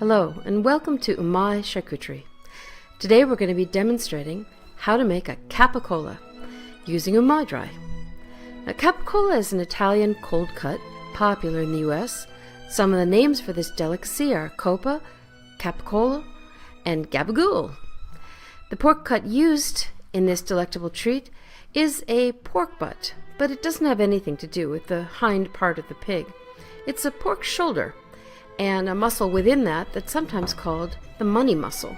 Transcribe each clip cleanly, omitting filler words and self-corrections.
Hello and welcome to Chacuterie. Today we're going to be demonstrating how to make a capicola using UmaiDry. Now, capicola is an Italian cold cut popular in the US. Some of the names for this delicacy are coppa, capicola, and gabagool. The pork cut used in this delectable treat is a pork butt, but it doesn't have anything to do with the hind part of the pig. It's a pork shoulder and a muscle within that that's sometimes called the money muscle.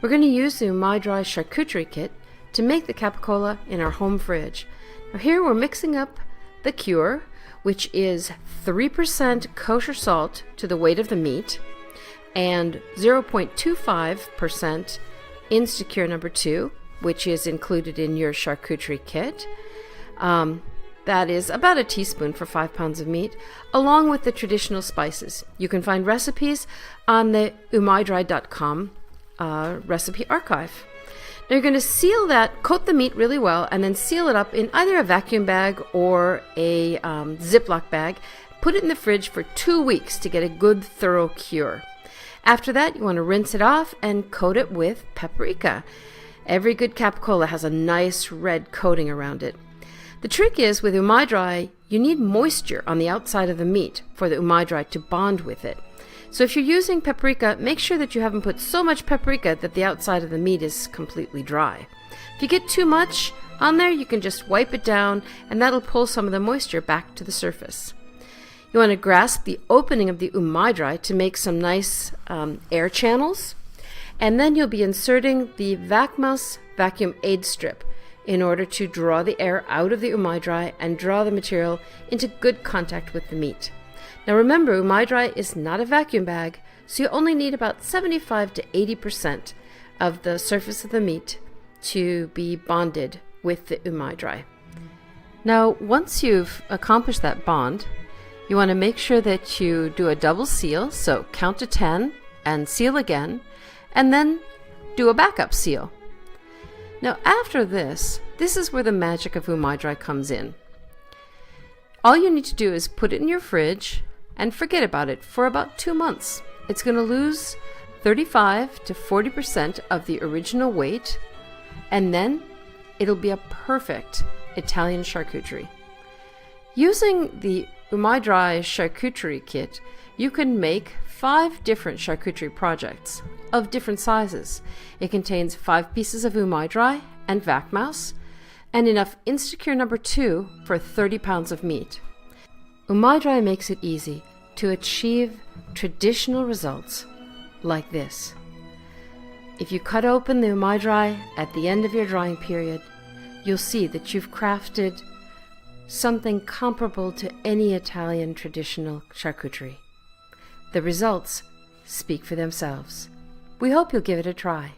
We're going to use the UmaiDry charcuterie kit to make the capicola in our home fridge. Now here we're mixing up the cure, which is 3% kosher salt to the weight of the meat and 0.25% instacure number 2, which is included in your charcuterie kit. That is about a teaspoon for 5 pounds of meat, along with the traditional spices. You can find recipes on the umaidry.com recipe archive. Now you're going to seal that, coat the meat really well, and then seal it up in either a vacuum bag or a Ziploc bag. Put it in the fridge for 2 weeks to get a good thorough cure. After that, you want to rinse it off and coat it with paprika. Every good capicola has a nice red coating around it. The trick is, with UmaiDry, you need moisture on the outside of the meat for the UmaiDry to bond with it. So if you're using paprika, make sure that you haven't put so much paprika that the outside of the meat is completely dry. If you get too much on there, you can just wipe it down and that'll pull some of the moisture back to the surface. You want to grasp the opening of the UmaiDry to make some nice air channels, and then you'll be inserting the VacMouse vacuum aid strip in order to draw the air out of the UmaiDry and draw the material into good contact with the meat. Now remember, UmaiDry is not a vacuum bag, so you only need about 75 to 80% of the surface of the meat to be bonded with the UmaiDry. Now, once you've accomplished that bond, you want to make sure that you do a double seal, so count to 10 and seal again, and then do a backup seal. Now after this is where the magic of UmaiDry comes in. All you need to do is put it in your fridge and forget about it for about 2 months. It's going to lose 35 to 40% of the original weight, and then it'll be a perfect Italian charcuterie. Using the UmaiDry charcuterie kit, you can make 5 different charcuterie projects of different sizes. It contains 5 pieces of UmaiDry and VacMouse, and enough instacure number 2 for 30 pounds of meat. UmaiDry makes it easy to achieve traditional results like this. If you cut open the UmaiDry at the end of your drying period, you'll see that you've crafted something comparable to any Italian traditional charcuterie. The results speak for themselves. We hope you'll give it a try.